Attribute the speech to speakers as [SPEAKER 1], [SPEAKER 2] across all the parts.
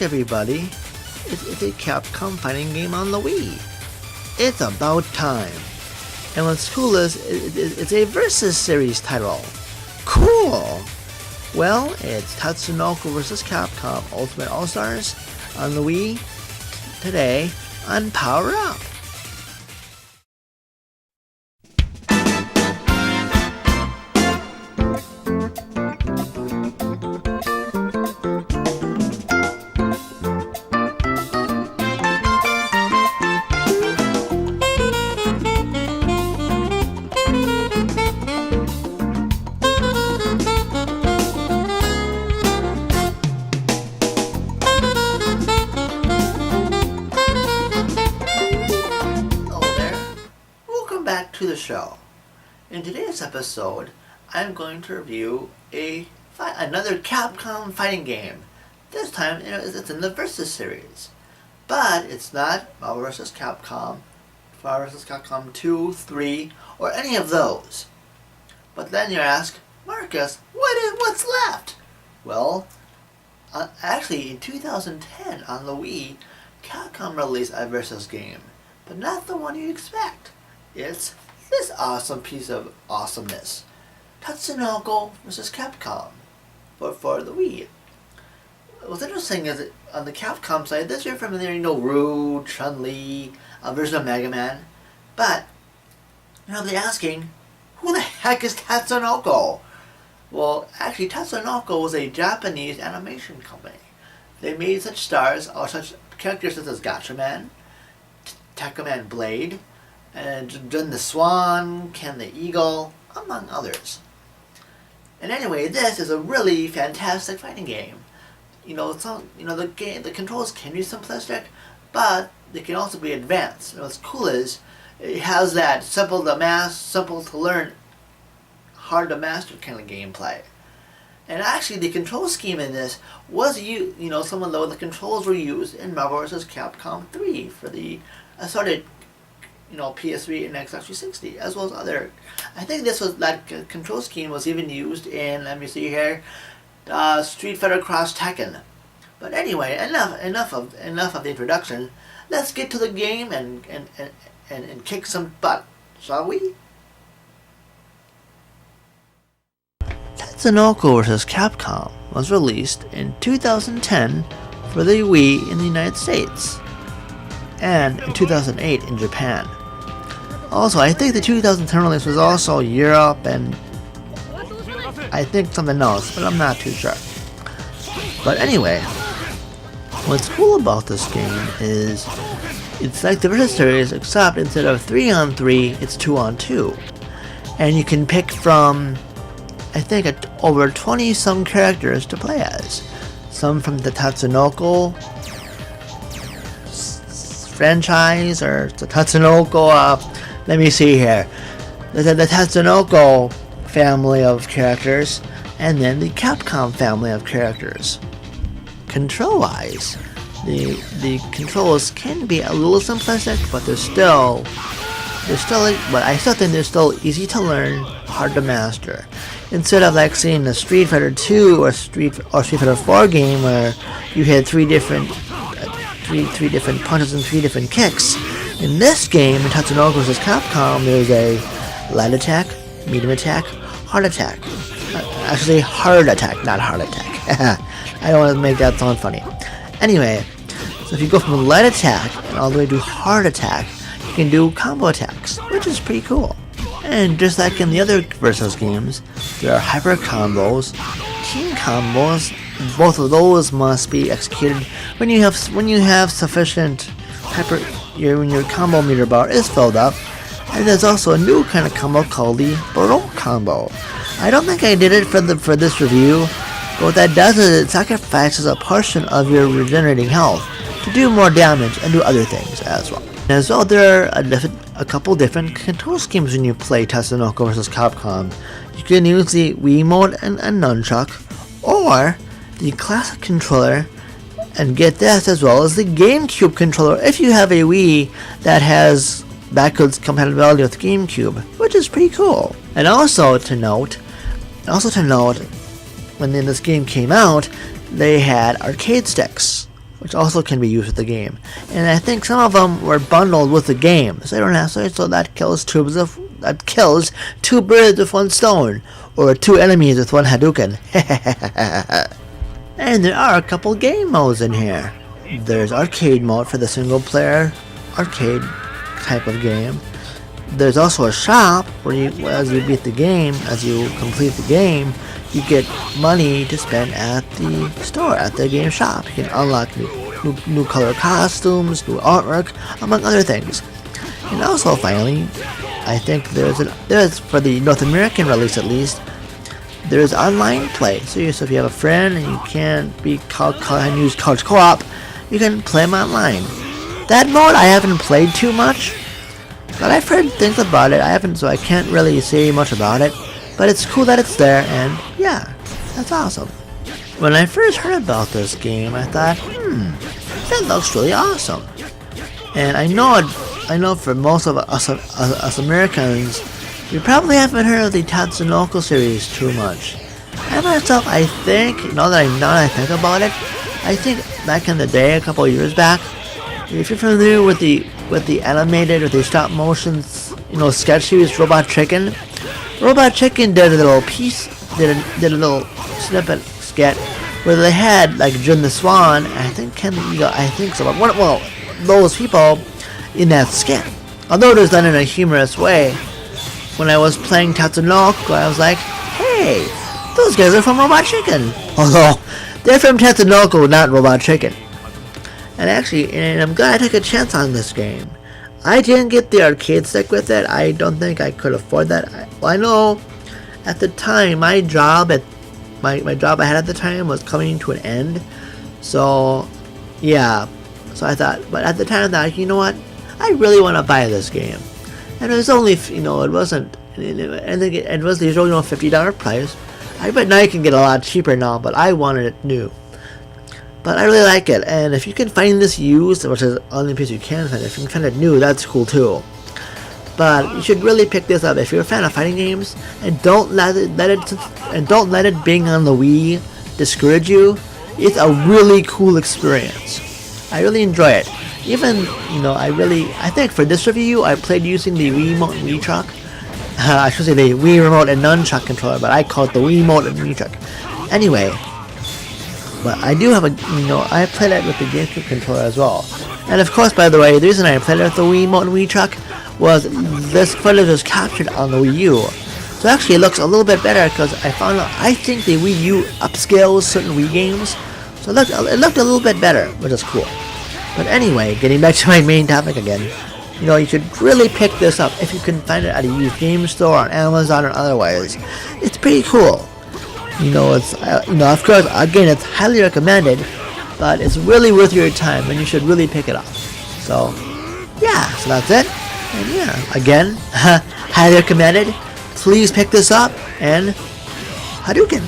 [SPEAKER 1] look everybody, it's a Capcom fighting game on the Wii. It's about time. And what's cool is, it's a Versus series title. Cool! Well, it's Tatsunoko vs. Capcom Ultimate All-Stars on the Wii today on Power Up. To the show. In today's episode, I'm going to review another Capcom fighting game. This time, it's in the Versus series, but it's not Marvel vs. Capcom, Marvel vs. Capcom 2, 3, or any of those. But then you ask, Marcus, what's left? Well, actually, in 2010 on the Wii, Capcom released a Versus game, but not the one you'd expect. It's this awesome piece of awesomeness, Tatsunoko vs. Capcom for the Wii. What's interesting is that on the Capcom side, this you're familiar, Ryu, Chun-Li, a version of Mega Man, but they're asking, who the heck is Tatsunoko? Well, actually, Tatsunoko was a Japanese animation company. They made such stars or such characters such as Gatchaman, Tekkaman Blade, and Jun the Swan, Ken the Eagle, among others. And anyway, this is a really fantastic fighting game. The controls can be simplistic, but they can also be advanced. What's cool is it has that simple to learn, hard to master kind of gameplay. And actually, the control scheme in this was some of the controls were used in Marvel vs. Capcom 3 for the assorted PS3 and Xbox 360, as well as other. I think that control scheme was even used in, let me see here, Street Fighter Cross Tekken. But anyway, enough of the introduction. Let's get to the game and kick some butt, shall we? Tatsunoko vs. Capcom was released in 2010 for the Wii in the United States, and in 2008 in Japan. Also, I think the 2010 release was also Europe and I think something else, but I'm not too sure. But anyway, what's cool about this game is it's like the Versus series, except instead of 3-on-3, it's 2-on-2. And you can pick from, I think, over 20 some characters to play as. Some from the Tatsunoko franchise, or the Tatsunoko, let me see here, the Tatsunoko family of characters, and then the Capcom family of characters. Control-wise, the controls can be a little simplistic, but but I still think they're still easy to learn, hard to master. Instead of like seeing the Street Fighter 2 or Street Fighter 4 game where you had three different punches and 3 different kicks. In this game, in Tatsunoko vs. Capcom, there's a light attack, medium attack, hard attack. Actually, hard attack, not heart attack. I don't want to make that sound funny. Anyway, so if you go from light attack and all the way to hard attack, you can do combo attacks, which is pretty cool. And just like in the other Versus games, there are hyper combos, team combos. Both of those must be executed when you have sufficient when your combo meter bar is filled up. And there's also a new kind of combo called the Baroque combo. I don't think I did it for this review, but what that does is it sacrifices a portion of your regenerating health to do more damage and do other things as well. As well, there are a couple different control schemes when you play Tatsunoko vs. Capcom. You can use the Wii mode and a nunchuck, or the classic controller, and get this, as well as the GameCube controller if you have a Wii that has backwards compatibility with GameCube, which is pretty cool. And also to note, when this game came out, they had arcade sticks, which also can be used with the game. And I think some of them were bundled with the game, so they don't have so that kills two birds with one stone, or two enemies with one hadouken. And there are a couple game modes in here. There's arcade mode for the single player arcade type of game. There's also a shop where as you beat the game, as you complete the game, you get money to spend at the store, at the game shop. You can unlock new color costumes, new artwork, among other things. And also, finally, I think there's for the North American release at least, there's online play. So if you have a friend and you can't use couch co-op, you can play them online. That mode I haven't played too much, but I've heard things about it. So I can't really say much about it. But it's cool that it's there, and yeah, that's awesome. When I first heard about this game, I thought, that looks really awesome. And I know for most of us Americans, we probably haven't heard of the Tatsunoko series too much. I myself, I think, now that I think about it, I think back in the day, a couple years back, if you're familiar with the animated or the stop motion, sketch series Robot Chicken. Robot Chicken did a little snippet sketch where they had like Jun the Swan, and I think Ken the Eagle, I think so. Well, those people in that skit. Although it was done in a humorous way, when I was playing Tatsunoko, I was like, hey, those guys are from Robot Chicken. Although they're from Tatsunoko, not Robot Chicken. And I'm glad I took a chance on this game. I didn't get the arcade stick with it. I don't think I could afford that. I know at the time my job I had at the time was coming to an end. So yeah. So I thought, but at the time I thought, you know what? I really want to buy this game. And it was only, it wasn't, I think it was the usual, $50 price. I bet now you can get a lot cheaper now, but I wanted it new. But I really like it, and if you can find this used, which is the only place you can find it, if you can find it new, that's cool too. But you should really pick this up if you're a fan of fighting games, and don't let it being on the Wii discourage you. It's a really cool experience. I really enjoy it. Even I think for this review I played using the Wii Remote and Wii Truck. I should say the Wii Remote and Nunchuck controller, but I call it the Wii Remote and Wii Truck. Anyway. But I do have I played it with the GameCube controller as well. And of course, by the way, the reason I played it with the Wii Remote and Wii Truck was this footage was captured on the Wii U. So actually it looks a little bit better because I think the Wii U upscales certain Wii games. So it looked a little bit better, which is cool. But anyway, getting back to my main topic again, you should really pick this up if you can find it at a used game store on Amazon or otherwise. It's pretty cool. It's of course, again, it's highly recommended, but it's really worth your time, and you should really pick it up. So, yeah, so that's it. And yeah, again, highly recommended. Please pick this up, and Hadouken.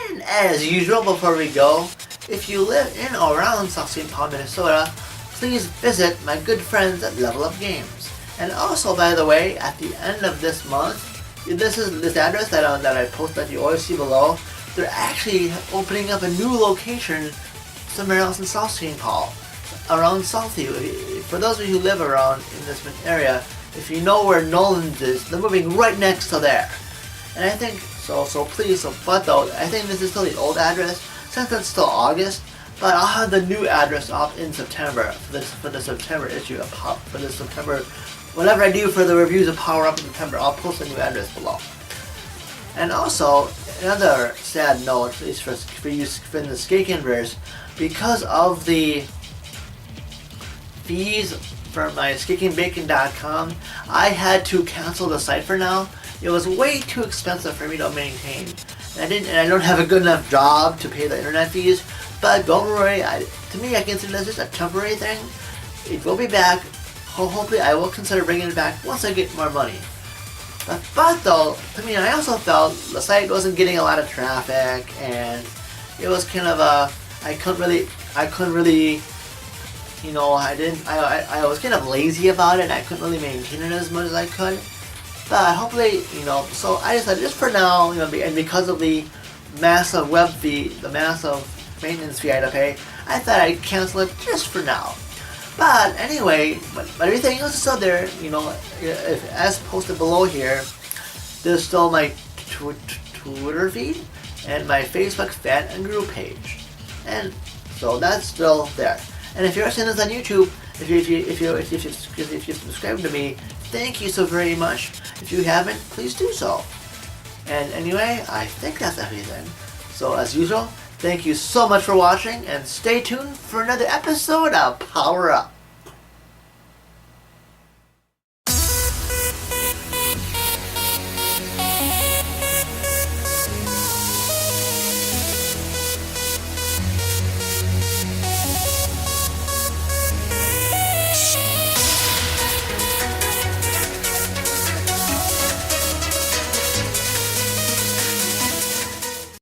[SPEAKER 1] And as usual, before we go, if you live in or around South St. Paul, Minnesota, please visit my good friends at Level Up Games. And also, by the way, at the end of this month, this address that I post that you always see below. They're actually opening up a new location somewhere else in South St. Paul, around Southview. For those of you who live around in this area, if you know where Nolan's is, they're moving right next to there. And I think I think this is still the old address since it's still August. But I'll have the new address up in September for the September issue for the September. Whatever I do for the reviews of Power Up in September, I'll post a new address below. And also, another sad note, at least for you in the Skakin verse, because of the fees for my SkakinBacon.com, I had to cancel the site for now. It was way too expensive for me to maintain. And I don't have a good enough job to pay the internet fees. But don't worry, to me I consider this just a temporary thing. It will be back. Hopefully I will consider bringing it back once I get more money. But though, I also felt the site wasn't getting a lot of traffic, and it was kind of I couldn't really, I was kind of lazy about it, and I couldn't really maintain it as much as I could. But hopefully, so I decided just for now, and because of the massive web fee, the massive maintenance fee I had to pay, I thought I'd cancel it just for now. But anyway, but everything else is still there. You know, as posted below here, there's still my Twitter feed and my Facebook fan and group page, and so that's still there. And if you're watching this on YouTube, if you subscribe to me, thank you so very much. If you haven't, please do so. And anyway, I think that's everything. So as usual, thank you so much for watching, and stay tuned for another episode of Power Up.